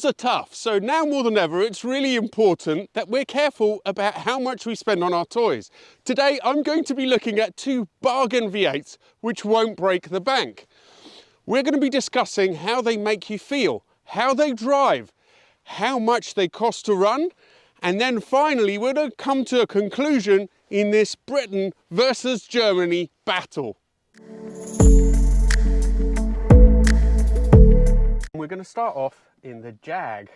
Times are tough, so now more than ever it's really important that we're careful about how much we spend on our toys. Today I'm going to be looking at two bargain V8s which won't break the bank. We're going to be discussing how they make you feel, how they drive, how much they cost to run, and then finally we're going to come to a conclusion in this Britain versus Germany battle. We're going to start off in the Jag.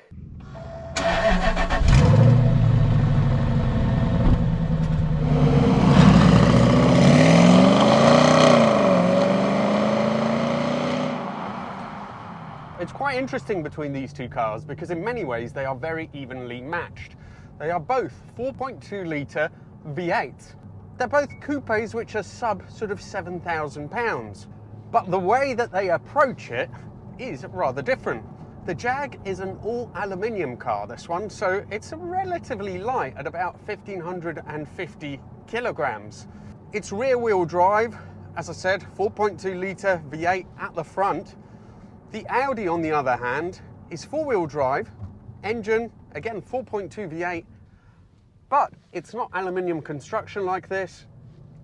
It's quite interesting between these two cars because in many ways they are very evenly matched. They are both 4.2 litre V8s. They're both coupes which are sub sort of £7,000. But the way that they approach it is rather different. The Jag is an all aluminium car, this one, so it's relatively light at about 1,550 kilograms. It's rear wheel drive, as I said, 4.2 litre V8 at the front. The Audi, on the other hand, is four-wheel drive, engine, again 4.2 V8, but it's not aluminium construction like this.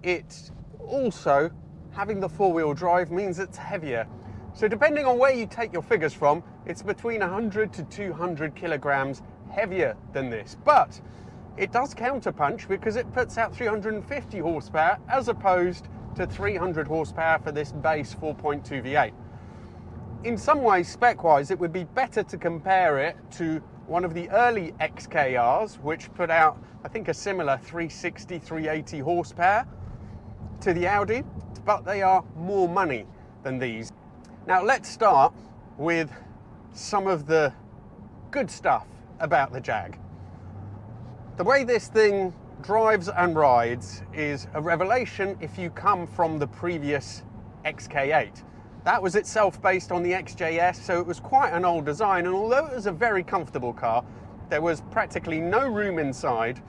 It's also, having the four-wheel drive means it's heavier. So depending on where you take your figures from, it's between 100 to 200 kilograms heavier than this. But it does counterpunch because it puts out 350 horsepower as opposed to 300 horsepower for this base 4.2 V8. In some ways, spec-wise, it would be better to compare it to one of the early XKRs, which put out, I think, a similar 360, 380 horsepower to the Audi, but they are more money than these. Now let's start with some of the good stuff about the Jag. The way this thing drives and rides is a revelation if you come from the previous XK8. That was itself based on the XJS, so it was quite an old design, and although it was a very comfortable car, there was practically no room inside,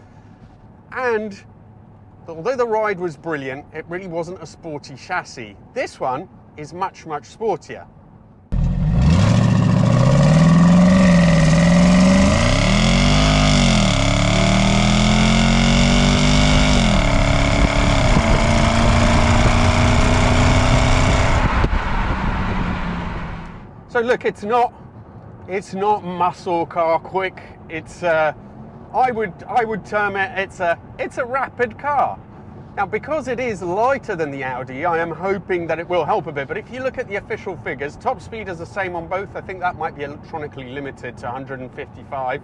and although the ride was brilliant, it really wasn't a sporty chassis. This one is much, much sportier. So look, it's not muscle car quick. It's I would term it, it's a rapid car. Now, because it is lighter than the Audi, I am hoping that it will help a bit. But if you look at the official figures, top speed is the same on both. I think that might be electronically limited to 155.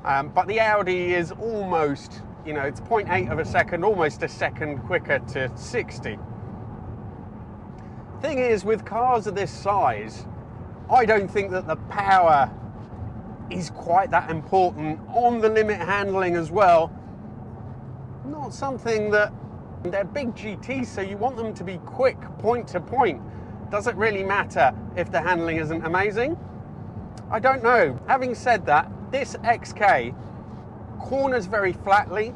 But the Audi is almost, it's 0.8 of a second, almost a second quicker to 60. Thing is, with cars of this size, I don't think that the power is quite that important. On the limit handling as well, not something that, they're big GTs, so you want them to be quick, point to point. Does it really matter if the handling isn't amazing? I don't know. Having said that, this XK corners very flatly.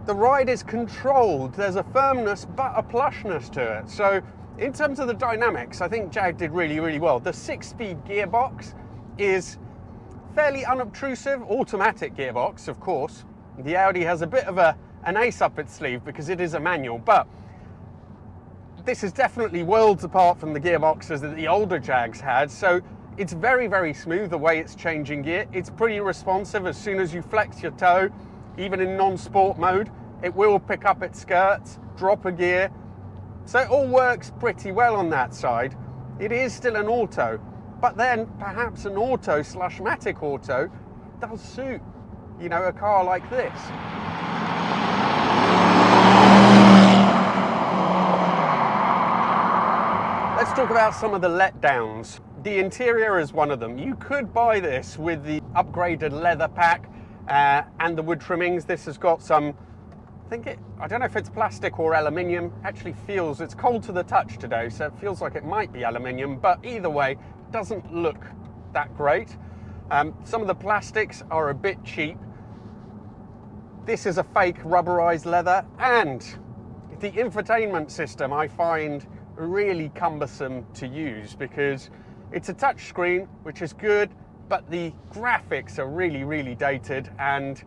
The ride is controlled. There's a firmness but a plushness to it. So in terms of the dynamics, I think Jag did really, really well. The 6-speed gearbox is fairly unobtrusive, automatic gearbox, of course. The Audi has a bit of an ace up its sleeve because it is a manual, but this is definitely worlds apart from the gearboxes that the older Jags had. So it's very, very smooth the way it's changing gear. It's pretty responsive. As soon as you flex your toe, even in non-sport mode, it will pick up its skirts, drop a gear. So it all works pretty well on that side. It is still an auto, but then perhaps an auto / matic auto does suit, a car like this. Let's talk about some of the letdowns. The interior is one of them. You could buy this with the upgraded leather pack and the wood trimmings. This has got some, I don't know if it's plastic or aluminium. Actually feels, it's cold to the touch today, so it feels like it might be aluminium, but either way, doesn't look that great. Some of the plastics are a bit cheap. This is a fake rubberized leather, and the infotainment system I find really cumbersome to use because it's a touch screen, which is good. but the graphics are really, really dated. And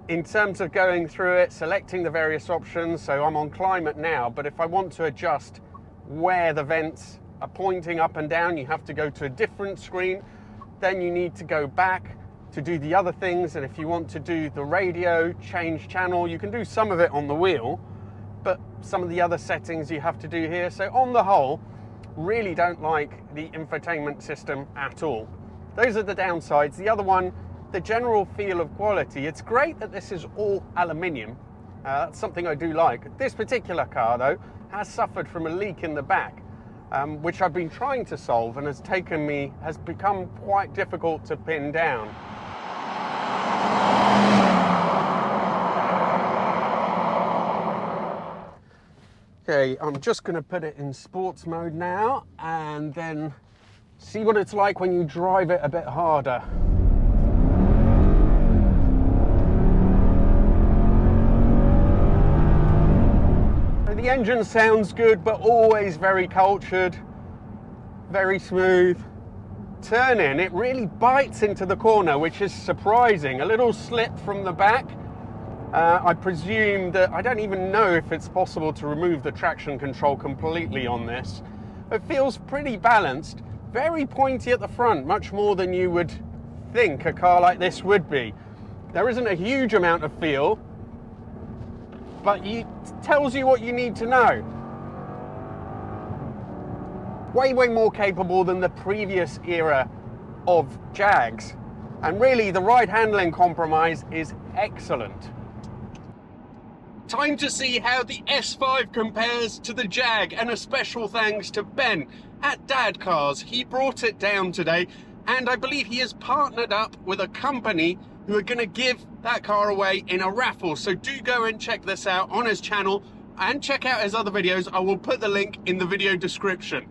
in terms of going through it, selecting the various options, so I'm on climate now, but if I want to adjust where the vents are pointing up and down, you have to go to a different screen. Then you need to go back to do the other things. And if you want to do the radio, change channel, you can do some of it on the wheel, but some of the other settings you have to do here. So on the whole, really don't like the infotainment system at all. Those are the downsides. The other one, the general feel of quality. It's great that this is all aluminium. That's something I do like. This particular car though has suffered from a leak in the back, which I've been trying to solve and has become quite difficult to pin down. Okay, I'm just going to put it in sports mode now and then see what it's like when you drive it a bit harder. The engine sounds good, but always very cultured, very smooth. Turning, it really bites into the corner, which is surprising. A little slip from the back. I presume that, I don't even know if it's possible to remove the traction control completely on this. It feels pretty balanced, very pointy at the front, much more than you would think a car like this would be. There isn't a huge amount of feel, but it tells you what you need to know. Way, way more capable than the previous era of Jags. And really, the ride handling compromise is excellent. Time to see how the S5 compares to the Jag, and a special thanks to Ben at Dad Cars. He brought it down today, and I believe he has partnered up with a company who are going to give that car away in a raffle. So do go and check this out on his channel and check out his other videos. I will put the link in the video description.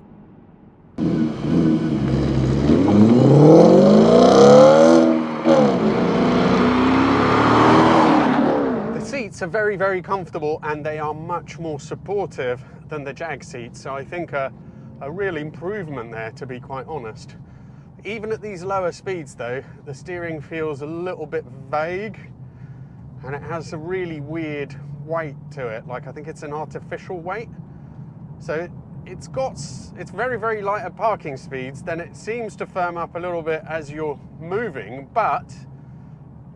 The seats are very, very comfortable, and they are much more supportive than the Jag seats. So I think a real improvement there, to be quite honest. Even at these lower speeds though, the steering feels a little bit vague, and it has a really weird weight to it. Like, I think it's an artificial weight. So it's very, very light at parking speeds. Then it seems to firm up a little bit as you're moving, but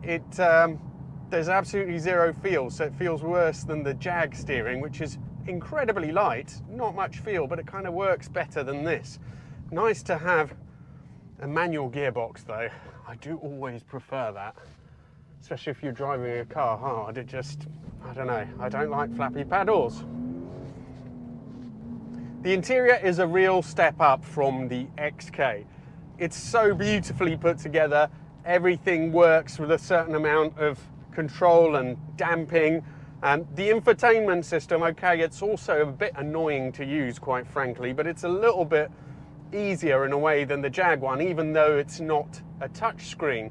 there's absolutely zero feel. So it feels worse than the Jag steering, which is incredibly light, not much feel, but it kind of works better than this. Nice to have a manual gearbox though. I do always prefer that, especially if you're driving a car hard. It just, I don't know, I don't like flappy paddles. The interior is a real step up from the XK. It's so beautifully put together. Everything works with a certain amount of control and damping. And the infotainment system, okay, it's also a bit annoying to use, quite frankly, but it's a little bit easier in a way than the Jag one, even though it's not a touch screen.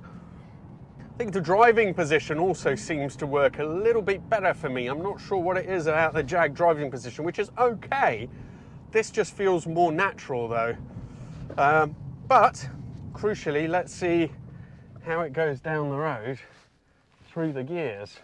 I think the driving position also seems to work a little bit better for me. I'm not sure what it is about the Jag driving position, which is okay. This just feels more natural though. But crucially, let's see how it goes down the road through the gears.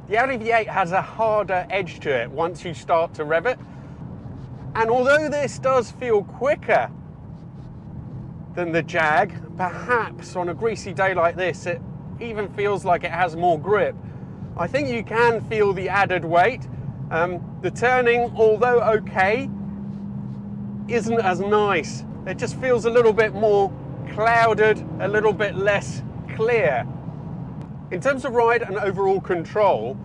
The Audi V8 has a harder edge to it once you start to rev it. And although this does feel quicker than the Jag, perhaps on a greasy day like this, it even feels like it has more grip. I think you can feel the added weight. The turning, although okay, isn't as nice. It just feels a little bit more clouded, a little bit less clear. In terms of ride and overall control,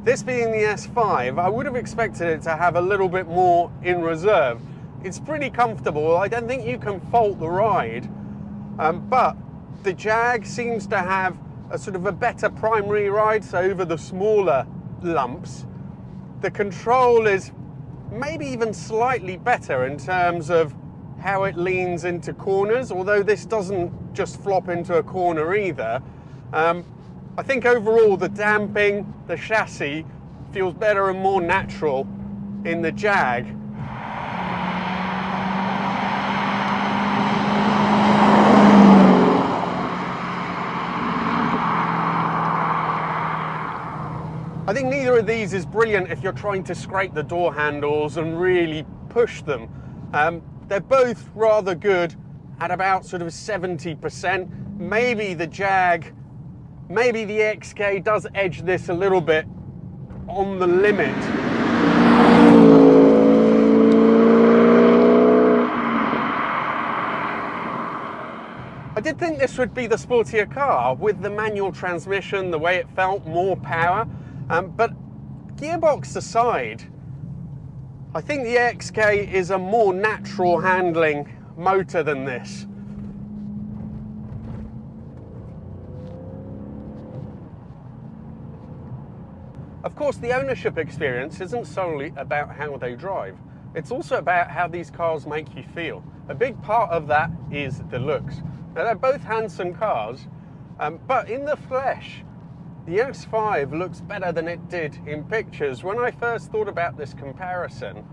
this being the S5, I would have expected it to have a little bit more in reserve. It's pretty comfortable. I don't think you can fault the ride, but the Jag seems to have a sort of a better primary ride, so over the smaller lumps. The control is maybe even slightly better in terms of how it leans into corners, although this doesn't just flop into a corner either. I think overall the damping, the chassis feels better and more natural in the Jag. I think neither of these is brilliant if you're trying to scrape the door handles and really push them. They're both rather good at about sort of 70%. Maybe the Jag, maybe the XK does edge this a little bit on the limit. I did think this would be the sportier car with the manual transmission, the way it felt, more power. But gearbox aside, I think the XK is a more natural handling motor than this. Of course, the ownership experience isn't solely about how they drive. It's also about how these cars make you feel. A big part of that is the looks. Now, they're both handsome cars, but in the flesh, the S5 looks better than it did in pictures. When I first thought about this comparison,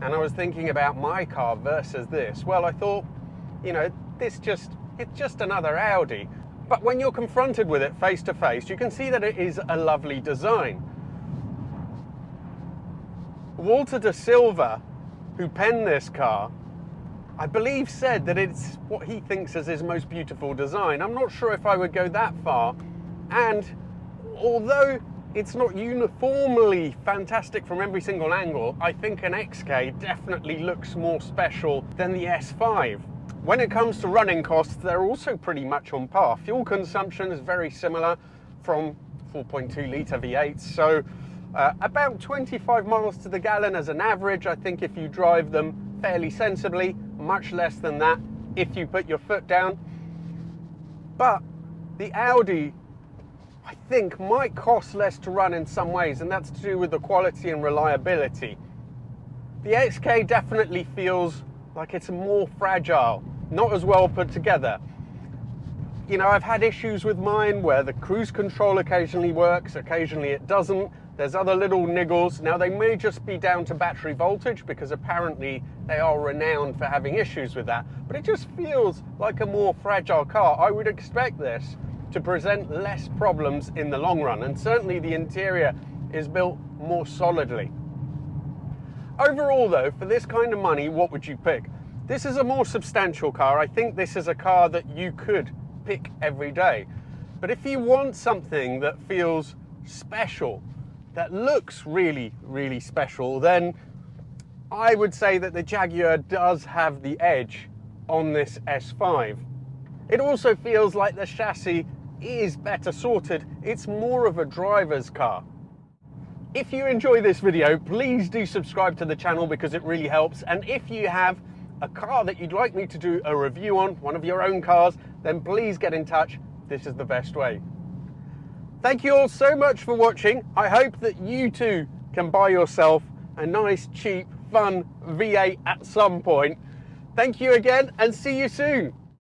and I was thinking about my car versus this, well, I thought, you know, it's just another Audi. But when you're confronted with it face to face, you can see that it is a lovely design. Walter de Silva, who penned this car, I believe said that it's what he thinks is his most beautiful design. I'm not sure if I would go that far. And although it's not uniformly fantastic from every single angle, I think an XK definitely looks more special than the S5. When it comes to running costs, they're also pretty much on par. Fuel consumption is very similar from 4.2 litre V8s, so about 25 miles to the gallon as an average. I think if you drive them fairly sensibly, much less than that if you put your foot down. But the Audi, I think, might cost less to run in some ways, and that's to do with the quality and reliability. The XK definitely feels like it's more fragile, not as well put together. You know, I've had issues with mine where the cruise control occasionally works, occasionally it doesn't. There's other little niggles. Now, they may just be down to battery voltage, because apparently they are renowned for having issues with that, but it just feels like a more fragile car. I would expect this to present less problems in the long run, and certainly the interior is built more solidly. Overall though, for this kind of money, what would you pick? This is a more substantial car. I think this is a car that you could pick every day. But if you want something that feels special, that looks really, really special, then I would say that the Jaguar does have the edge on this S5. It also feels like the chassis is better sorted. It's more of a driver's car. If you enjoy this video, please do subscribe to the channel because it really helps. And if you have a car that you'd like me to do a review on, one of your own cars, then please get in touch. This is the best way. Thank you all so much for watching. I hope that you too can buy yourself a nice, cheap, fun V8 at some point. Thank you again, and see you soon.